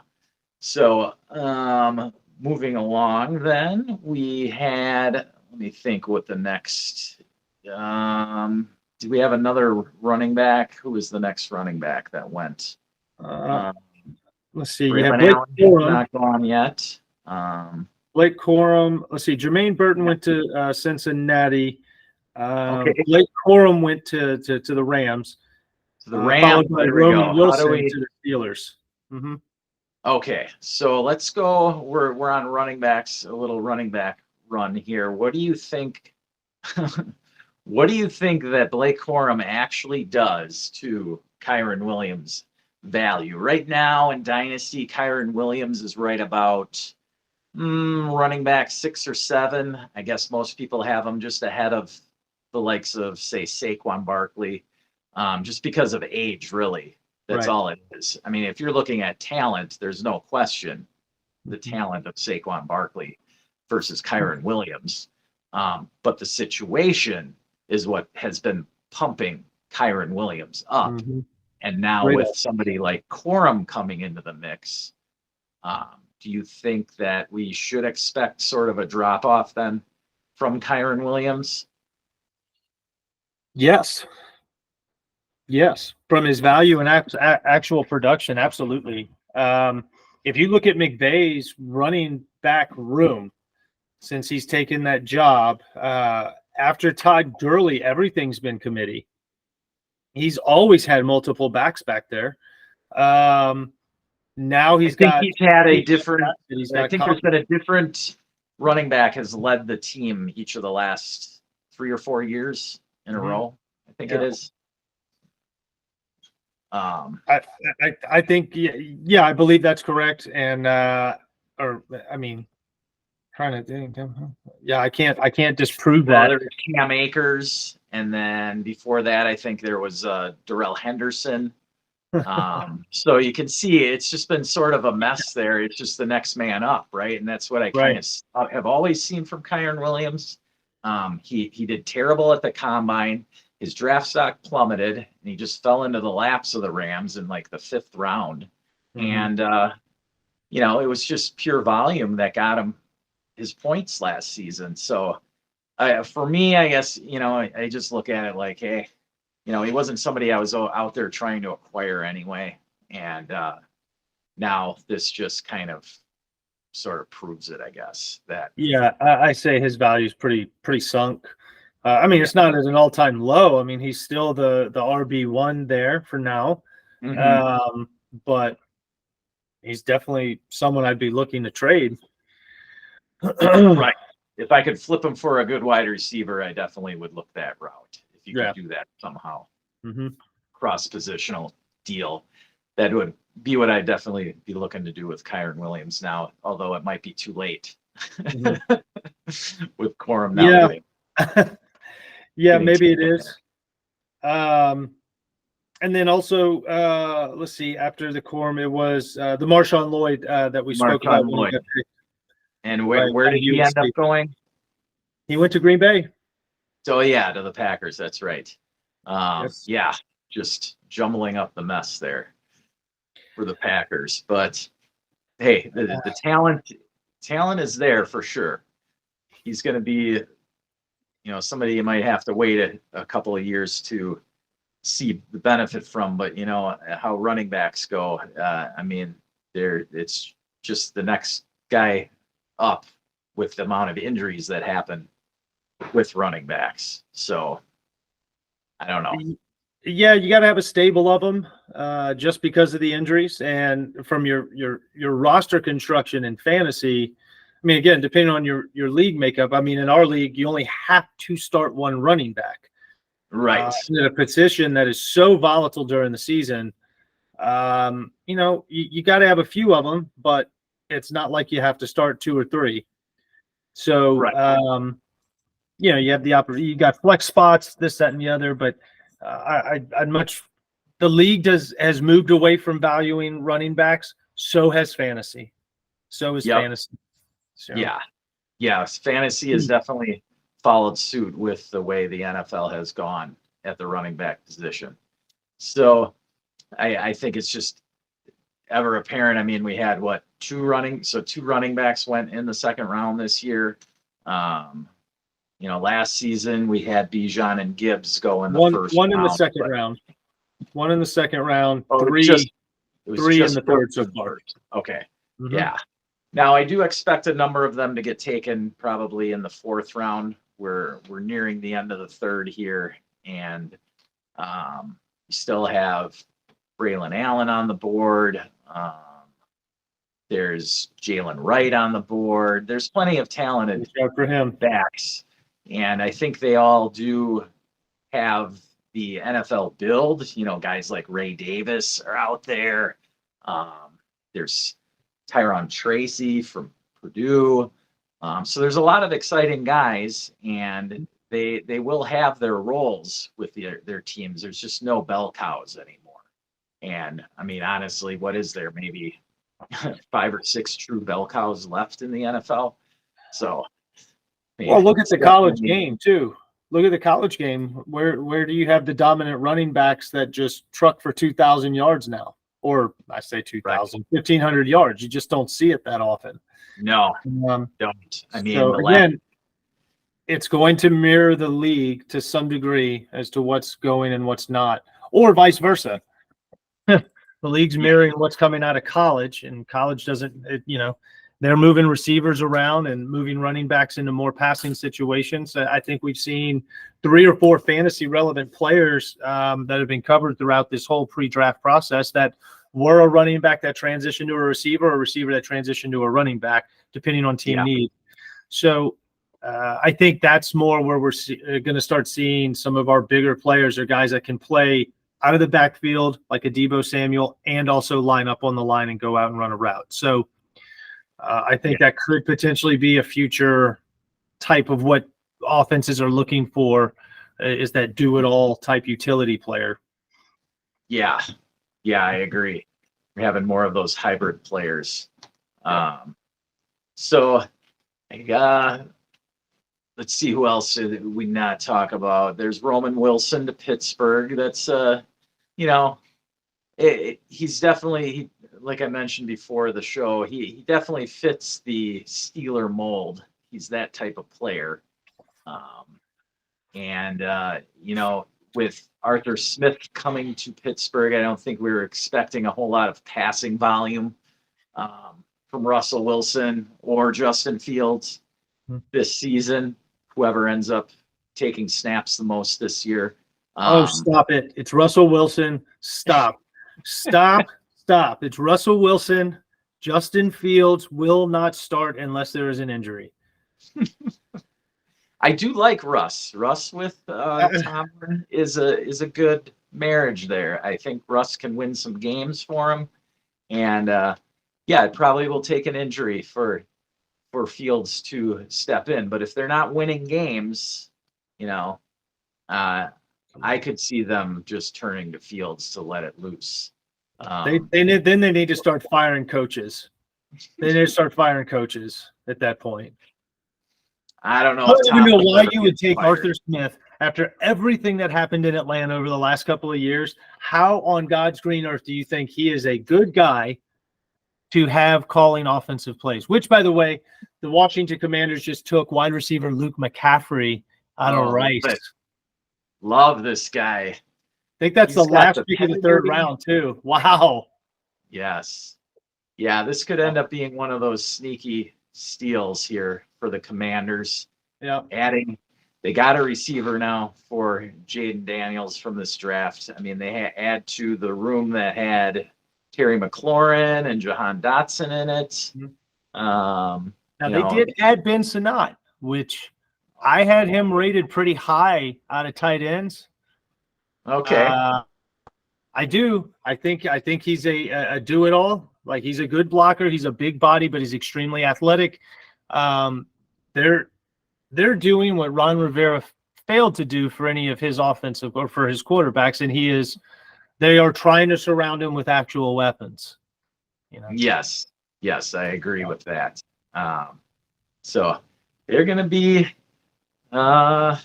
So moving along, then we had. Let me think what the next. Do we have another running back? Who was the next running back that went? Let's see. You have Blake Corum. Not gone yet. Blake Corum. Let's see. Jermaine Burton went to Cincinnati. Blake Corum went to the Rams. To the Rams. Followed by Roman Wilson to the Steelers. Mm-hmm. Okay, so let's go. We're on running backs. A little running back run here. What do you think? What do you think that Blake Corum actually does to Kyron Williams' value? Right now in Dynasty, Kyron Williams is right about running back 6 or 7. I guess most people have him just ahead of the likes of, say, Saquon Barkley, just because of age, really. That's Right. all it is. I mean, if you're looking at talent, there's no question the talent of Saquon Barkley versus Kyron Williams. But the situation is what has been pumping Kyron Williams up. Mm-hmm. And now Great. with somebody like Corum coming into the mix, do you think that we should expect sort of a drop off then from Kyron Williams? Yes. Yes. From his value and actual production, absolutely. If you look at McVay's running back room, since he's taken that job, after Todd Gurley, everything's been committee. He's always had multiple backs back there. Now he's got. He's had a different. I think there's been a different running back has led the team each of the last 3 or 4 years in a row. I think it is. I think yeah, I believe that's correct. And trying to think. Yeah, I can't disprove that. There was Cam Akers, and then before that, I think there was Darrell Henderson. So you can see it's just been sort of a mess there. It's just the next man up, right? And that's what I kind of have always seen from Kyron Williams. He did terrible at the combine. His draft stock plummeted, and he just fell into the laps of the Rams in like the 5th round. And it was just pure volume that got him his points last season. So for me, I guess, I just look at it like, hey, he wasn't somebody I was out there trying to acquire anyway. And now this just kind of sort of proves it, I guess. That I say his value is pretty sunk. It's not at an all-time low. I mean, he's still the RB1 there for now. But he's definitely someone I'd be looking to trade. Right. If I could flip him for a good wide receiver, I definitely would look that route. If you could do that somehow, cross-positional deal, that would be what I'd definitely be looking to do with Kyron Williams now, although it might be too late with Corum now. Yeah, maybe it is. And then also, let's see, after the Corum, it was the Marshawn Lloyd that we spoke about. And where did he end up going? He went to Green Bay. So to the Packers. That's right. Yeah, just jumbling up the mess there for the Packers. But hey, the talent is there for sure. He's going to be, somebody you might have to wait a couple of years to see the benefit from. But how running backs go. It's just the next guy up with the amount of injuries that happen with running backs. So I don't know. Yeah, you got to have a stable of them just because of the injuries. And from your roster construction in fantasy, again, depending on your league makeup, in our league, you only have to start one running back. Right. In a position that is so volatile during the season, you got to have a few of them, but it's not like you have to start 2 or 3. So, you have the opportunity. You got flex spots, this, that, and the other. But the league has moved away from valuing running backs. So has fantasy. So is fantasy. So. Yeah. Fantasy has definitely followed suit with the way the NFL has gone at the running back position. So I think it's just ever apparent. We had 2 running backs went in the 2nd round this year. Last season we had Bijan and Gibbs go in the first round. One in the second round. 1 in the 2nd round. 3 in the 3rd so far. Okay. Yeah. Now I do expect a number of them to get taken probably in the 4th round. We're nearing the end of the 3rd here, and you still have Braylon Allen on the board. There's Jalen Wright on the board. There's plenty of talented for him backs, and I think they all do have the NFL build. Guys like Ray Davis are out there. There's Tyron Tracy from Purdue. So there's a lot of exciting guys, and they will have their roles with their teams. There's just no bell cows anymore. And I mean, honestly, what is there? Maybe 5 or 6 true bell cows left in the NFL. So, well, look at the college game too. Look at the college game. Where do you have the dominant running backs that just truck for 2,000 yards now? Or I say 2,000, 1,500 yards. You just don't see it that often. No, don't. I mean, so again, it's going to mirror the league to some degree as to what's going and what's not, or vice versa. The league's mirroring what's coming out of college, and college doesn't, they're moving receivers around and moving running backs into more passing situations. I think we've seen 3 or 4 fantasy relevant players that have been covered throughout this whole pre-draft process that were a running back that transitioned to a receiver, or a receiver that transitioned to a running back, depending on team need. So I think that's more where we're going to start seeing some of our bigger players, or guys that can play out of the backfield like a Deebo Samuel, and also line up on the line and go out and run a route. So I think that could potentially be a future type of what offenses are looking for, is that do-it-all type utility player. Yeah, I agree. We're having more of those hybrid players. So let's see who else did we not talk about. There's Roman Wilson to Pittsburgh. That's he's definitely, like I mentioned before the show, he definitely fits the Steeler mold. He's that type of player. With Arthur Smith coming to Pittsburgh, I don't think we were expecting a whole lot of passing volume from Russell Wilson or Justin Fields this season, whoever ends up taking snaps the most this year. Stop it. It's Russell Wilson. Stop. It's Russell Wilson. Justin Fields will not start unless there is an injury. I do like Russ. Russ with Tomlin is a good marriage there. I think Russ can win some games for him, and it probably will take an injury for Fields to step in. But if they're not winning games, I could see them just turning to Fields to let it loose. They need to start firing coaches. They need to start firing coaches at that point. I don't even know why you would take Arthur Smith after everything that happened in Atlanta over the last couple of years. How on God's green earth do you think he is a good guy to have calling offensive plays? Which, by the way, the Washington Commanders just took wide receiver Luke McCaffrey out of Rice. Love this guy. I think that's the last pick of the 3rd round, too. Wow. Yes. Yeah, this could end up being one of those sneaky steals here for the Commanders. Yeah. They got a receiver now for Jaden Daniels from this draft. I mean, they add to the room that had Terry McLaurin and Jahan Dotson in it. Now, they did add Ben Sinnott, which I had him rated pretty high out of tight ends. Okay. I do. I think he's a do-it-all. Like, he's a good blocker. He's a big body, but he's extremely athletic. They're doing what Ron Rivera failed to do for any of his offensive or for his quarterbacks, and they are trying to surround him with actual weapons. Yes, I agree with that. So they're going to be have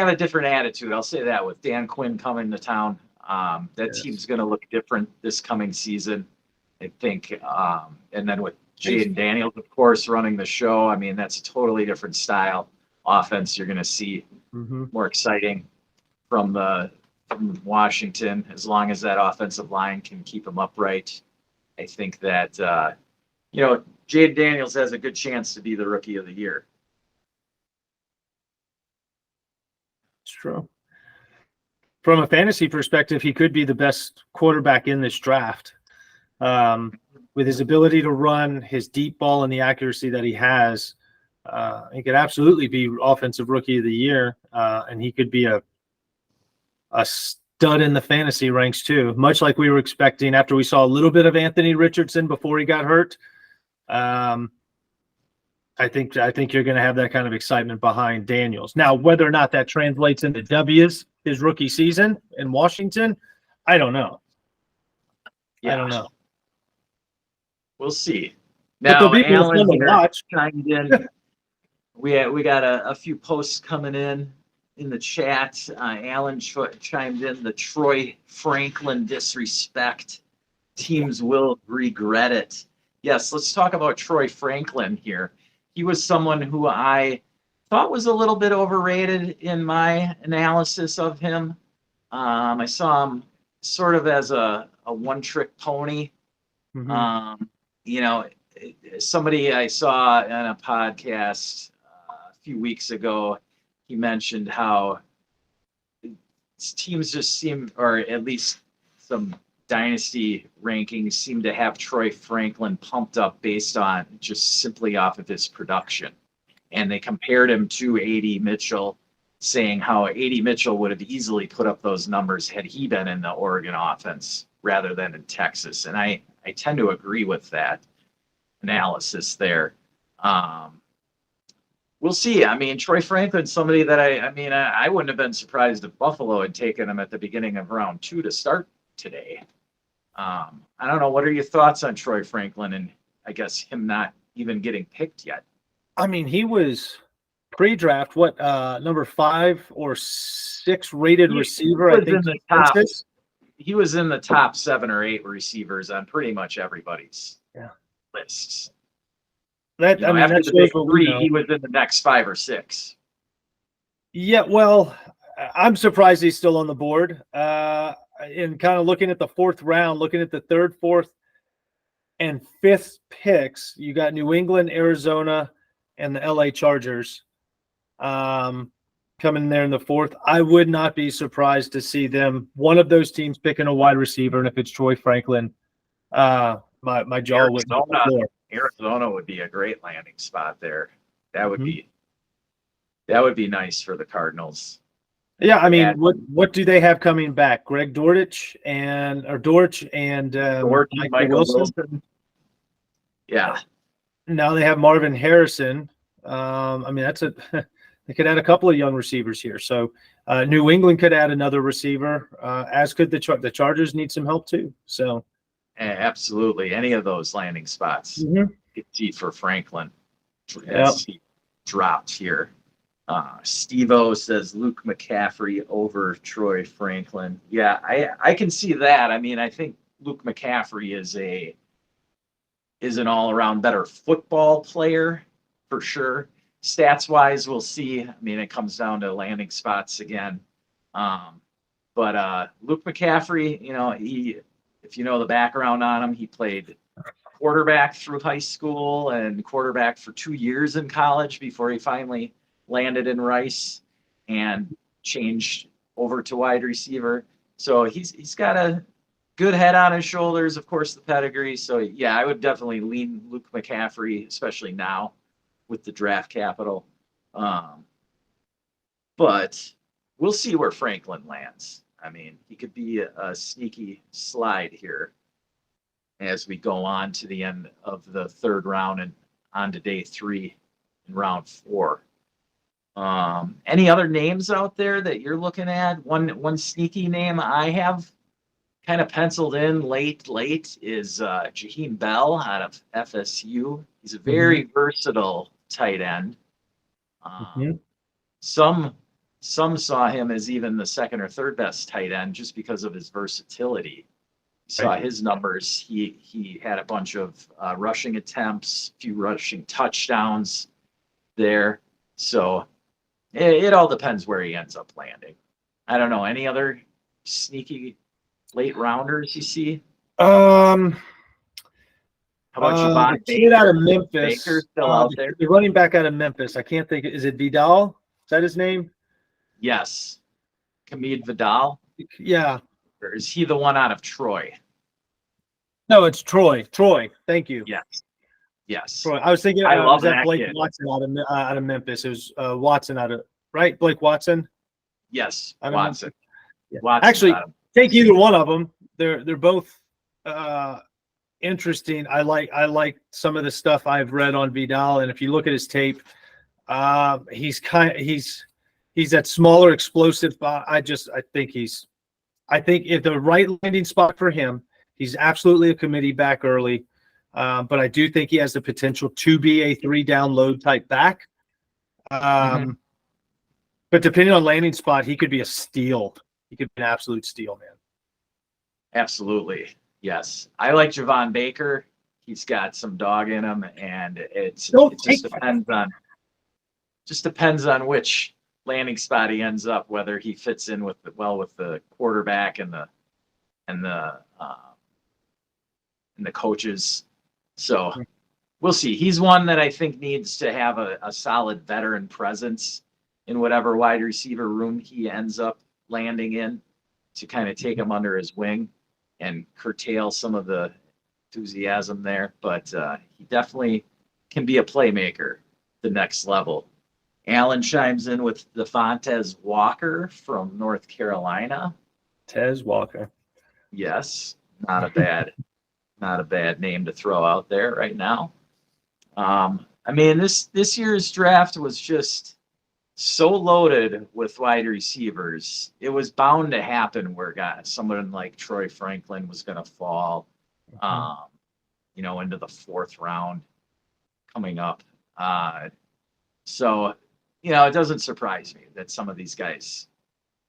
a different attitude. I'll say that, with Dan Quinn coming to town. Team's going to look different this coming season, I think. And then with Jaden Daniels, of course, running the show. I mean, that's a totally different style offense you're going to see. More exciting from Washington, as long as that offensive line can keep them upright. I think that Jaden Daniels has a good chance to be the Rookie of the Year. It's true. From a fantasy perspective, he could be the best quarterback in this draft. With his ability to run, his deep ball, and the accuracy that he has, He could absolutely be offensive rookie of the year, and he could be a stud in the fantasy ranks too, much like we were expecting after we saw a little bit of Anthony Richardson before he got hurt. I think you're going to have that kind of excitement behind Daniels. Now, whether or not that translates into W's his rookie season in Washington, I don't know. Yeah. I don't know. We'll see. But Now, there'll be Alan fun to here watch. chimed in. We got a few posts coming in the chat. Alan chimed in the Troy Franklin disrespect. Teams will regret it. Yes, let's talk about Troy Franklin here. He was someone who I thought was a little bit overrated in my analysis of him. I saw him sort of as a one-trick pony. Mm-hmm. You know, somebody I saw on a podcast a few weeks ago, he mentioned how teams just seem, or at least some dynasty rankings seem to have Troy Franklin pumped up based on just simply off of his production. And they compared him to A.D. Mitchell, saying how A.D. Mitchell would have easily put up those numbers had he been in the Oregon offense rather than in Texas. And I tend to agree with that analysis there. We'll see. I mean, Troy Franklin's somebody that I wouldn't have been surprised if Buffalo had taken him at the beginning of round 2 to start today. I don't know. What are your thoughts on Troy Franklin and I guess him not even getting picked yet? I mean, he was pre-draft, number 5 or 6 rated receiver, I think. He was in the top 7 or 8 receivers on pretty much everybody's lists. After the big 3, he was in the next 5 or 6. Yeah, well, I'm surprised he's still on the board. In kind of looking at the 4th round, looking at the 3rd, 4th, and 5th picks, you got New England, Arizona, and the LA Chargers coming there in the 4th. I would not be surprised to see them, one of those teams, picking a wide receiver, and if it's Troy Franklin, my jaw would not floor. Arizona would be a great landing spot there. That would be nice for the Cardinals. Yeah, I mean, what do they have coming back? Greg Dortch and Michael Wilson. Yeah. Now they have Marvin Harrison. I mean, they could add a couple of young receivers here. So New England could add another receiver, as could the Chargers need some help too. So absolutely, any of those landing spots. It's for Franklin. He dropped here. Steve-O says Luke McCaffrey over Troy Franklin. Yeah, I can see that. I mean, I think Luke McCaffrey is an all-around better football player for sure. Stats-wise, we'll see. I mean, it comes down to landing spots again. But Luke McCaffrey, if you know the background on him, he played quarterback through high school and quarterback for 2 years in college before he finally landed in Rice and changed over to wide receiver. So he's got a good head on his shoulders, of course, the pedigree. So yeah, I would definitely lean Luke McCaffrey, especially now with the draft capital. But we'll see where Franklin lands. I mean, he could be a sneaky slide here as we go on to the end of the 3rd round and on to day 3 in round 4. Any other names out there that you're looking at? One sneaky name I have kind of penciled in late is Jaheim Bell out of FSU. He's a very versatile tight end. Some saw him as even the 2nd or 3rd best tight end just because of his versatility. Saw his numbers. He had a bunch of rushing attempts, a few rushing touchdowns there. So it all depends where he ends up landing. I don't know. Any other sneaky late rounders you see? How about Javon Baker? Kid out of Memphis. Baker still out there. The running back out of Memphis. I can't think. Is it Vidal? Is that his name? Yes. Kamid Vidal? Yeah. Or is he the one out of Troy? No, it's Troy. Thank you. Yes. Yes. I was thinking I it love was that that Blake kid. Watson out of Memphis. It was Watson out of right. Blake Watson. Yes. Out of Watson. Memphis. Yeah. Watson's Actually, out of take either one of them. They're both interesting. I like some of the stuff I've read on Vidal, and if you look at his tape, he's that smaller, explosive. I think if the right landing spot for him, he's absolutely a committee back early. But I do think he has the potential to be a 3-down load type back. But depending on landing spot, he could be a steal. He could be an absolute steal, man. Absolutely. Yes. I like Javon Baker. He's got some dog in him, and it just depends on which landing spot he ends up, whether he fits in with the quarterback and the coaches. So we'll see. He's one that I think needs to have a solid veteran presence in whatever wide receiver room he ends up landing in to kind of take him under his wing and curtail some of the enthusiasm there. But he definitely can be a playmaker the next level. Alan chimes in with Devontae Walker from North Carolina. Tez Walker. Yes, not a bad name to throw out there right now. I mean, this year's draft was just so loaded with wide receivers. It was bound to happen where someone like Troy Franklin was going to fall, into the 4th round coming up. So, it doesn't surprise me that some of these guys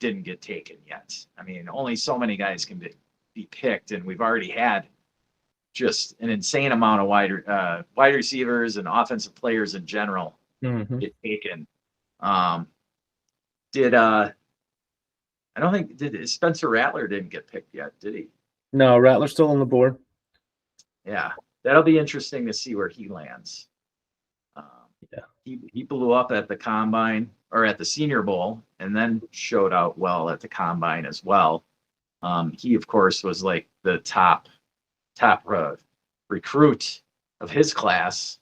didn't get taken yet. I mean, only so many guys can be picked, and we've already had just an insane amount of wide receivers and offensive players in general get taken. I don't think Spencer Rattler didn't get picked yet, did he? No, Rattler's still on the board. Yeah, that'll be interesting to see where he lands. He blew up at the combine or at the Senior Bowl, and then showed out well at the combine as well. He of course was like the top recruit of his class,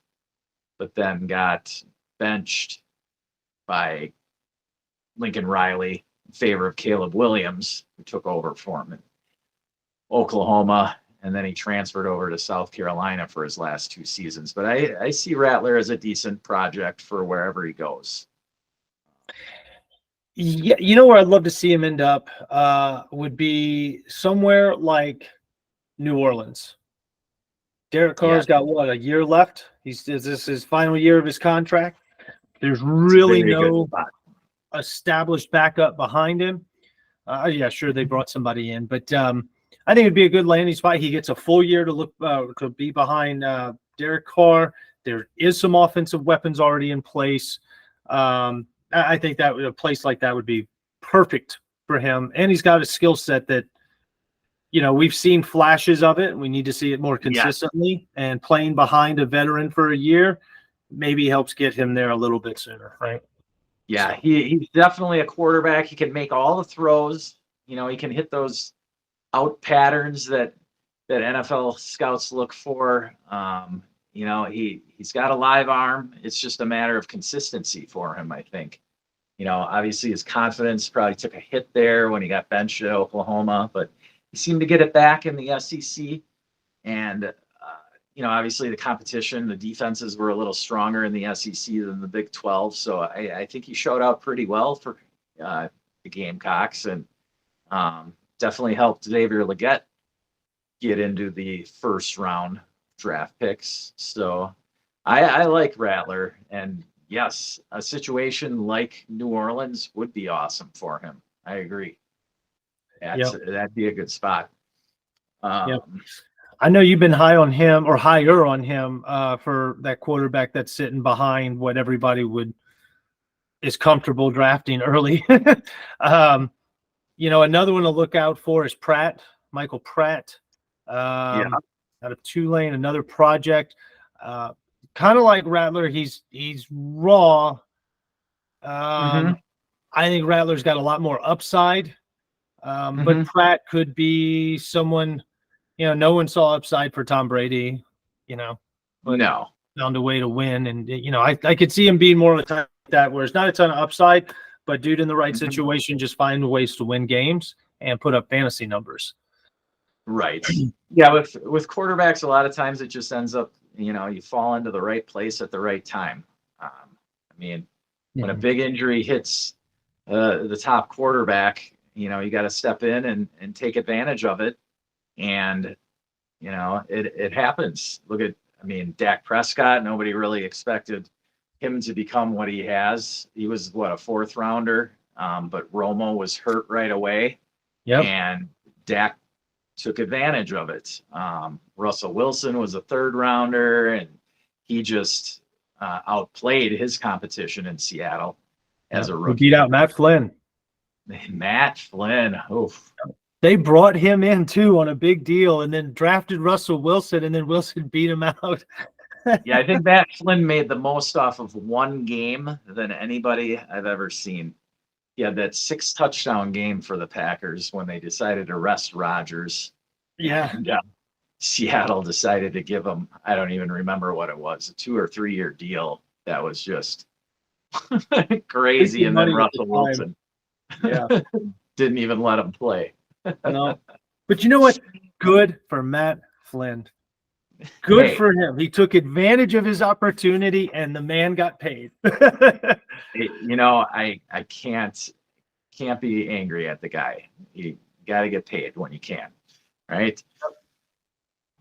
but then got benched by Lincoln Riley in favor of Caleb Williams, who took over for him in Oklahoma, and then he transferred over to South Carolina for his last 2 seasons. But I see Rattler as a decent project for wherever he goes. Yeah, where I'd love to see him end up would be somewhere like New Orleans. Derek Carr's got a year left. Is this his final year of his contract? There's really no established backup behind him. Yeah, sure, they brought somebody in, but I think it'd be a good landing spot. He gets a full year to be behind Derek Carr. There is some offensive weapons already in place. I think that a place like that would be perfect for him, and he's got a skill set that we've seen flashes of it. We need to see it more consistently, and playing behind a veteran for a year maybe helps get him there a little bit sooner, right? Yeah, he's definitely a quarterback. He can make all the throws. He can hit those out patterns that NFL scouts look for. He's got a live arm. It's just a matter of consistency for him, I think. Obviously his confidence probably took a hit there when he got benched at Oklahoma, but he seemed to get it back in the SEC. And, obviously the competition, the defenses were a little stronger in the SEC than the Big 12. So I think he showed out pretty well for the Gamecocks, and definitely helped Xavier Legette get into the 1st round draft picks. So I like Rattler, and yes, a situation like New Orleans would be awesome for him. I agree. That'd be a good spot. I know you've been higher on him for that quarterback that's sitting behind what everybody is comfortable drafting early. Another one to look out for is Michael Pratt, out of Tulane, another project. Kind of like Rattler, he's raw. I think Rattler's got a lot more upside, but Pratt could be someone. No one saw upside for Tom Brady. But no, found a way to win. And, I could see him being more of a type like that, where it's not a ton of upside, but dude in the right situation, just find ways to win games and put up fantasy numbers. Right. Yeah. With quarterbacks, a lot of times it just ends up, you fall into the right place at the right time. When a big injury hits the top quarterback, you got to step in and take advantage of it. And, it happens. Look at, Dak Prescott, nobody really expected him to become what he has. He was a fourth rounder, but Romo was hurt right away. Yep. And Dak took advantage of it. Russell Wilson was a third rounder, and he just outplayed his competition in Seattle as a rookie. He beat out Matt Flynn. Matt Flynn. Oof. They brought him in too on a big deal, and then drafted Russell Wilson, and then Wilson beat him out. Yeah, I think Matt Flynn made the most off of one game than anybody I've ever seen. He had that 6-touchdown game for the Packers when they decided to rest Rodgers. Yeah. And, Seattle decided to give him, I don't even remember what it was, a 2 or 3 year deal. That was just crazy. And then Russell Wilson didn't even let him play. No. But you know what? Good for Matt Flynn. Good for him. He took advantage of his opportunity, and the man got paid. I can't be angry at the guy. You got to get paid when you can, right?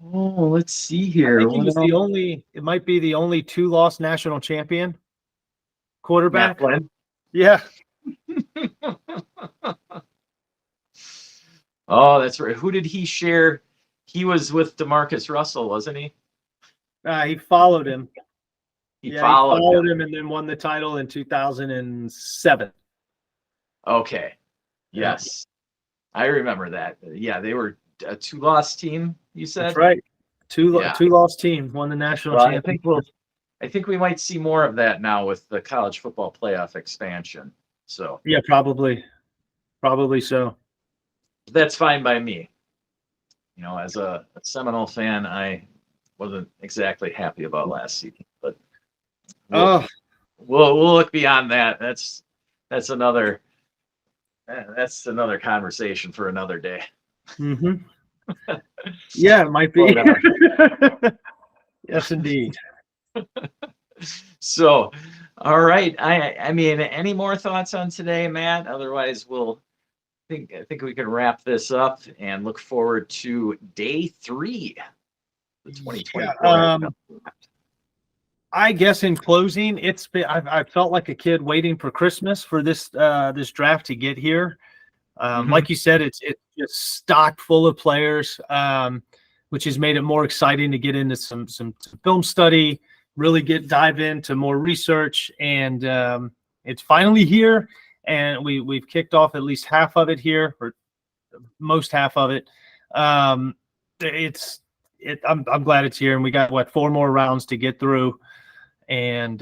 Oh, let's see here. I think it might be the only 2-loss national champion quarterback. Matt Flynn? Yeah. Oh, that's right. Who did he share? He was with DeMarcus Russell, wasn't he? He followed him. He followed him and then won the title in 2007. Okay. Yes. I remember that. Yeah, they were a 2-loss team, you said? That's right. Two-loss team won the national championship. I think we might see more of that now with the college football playoff expansion. So yeah, probably so. That's fine by me. As a Seminole fan, I wasn't exactly happy about last season, but we'll look beyond that. That's another conversation for another day. Mm-hmm. Yeah, it might be. Yes, indeed. So, all right. Any more thoughts on today, Matt? Otherwise, I think we can wrap this up and look forward to day 3, the 2024. I guess in closing, I felt like a kid waiting for Christmas for this draft to get here. Like you said, it's just stocked full of players, which has made it more exciting to get into some film study, really dive into more research, and it's finally here. And we've kicked off at least half of it here, or most half of it. I'm glad it's here, and we got 4 more rounds to get through, and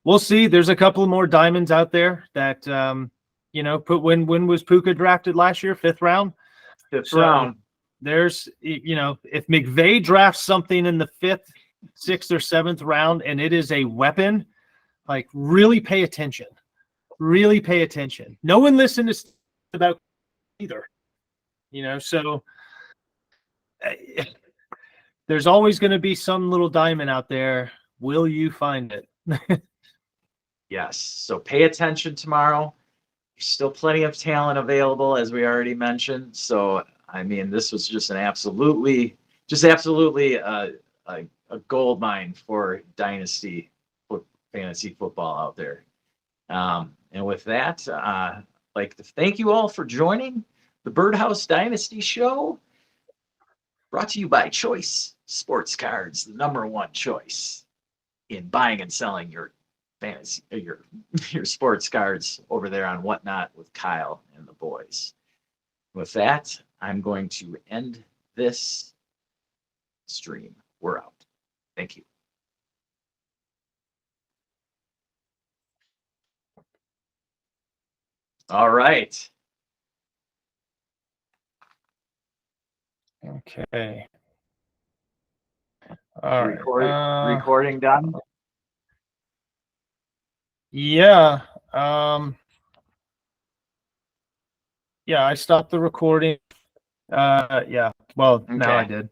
we'll see. There's a couple more diamonds out there that when was Puka drafted last year? 5th round. 5th round. There's if McVay drafts something in the 5th, 6th, or 7th round, and it is a weapon, like really pay attention. Really pay attention. No one listened to about either, so there's always going to be some little diamond out there. Will you find it? Yes. So pay attention tomorrow. There's still plenty of talent available, as we already mentioned. So, this was just absolutely a gold mine for dynasty fantasy football out there. And with that, I'd like to thank you all for joining the Birdhouse Dynasty show, brought to you by Choice Sports Cards, the #1 choice in buying and selling your fantasy, your sports cards over there on Whatnot with Kyle and the boys. With that, I'm going to end this stream. We're out. Thank you. All right. Okay. All right. Recording done. Yeah. Yeah, I stopped the recording. Yeah. Well, now I Okay. did.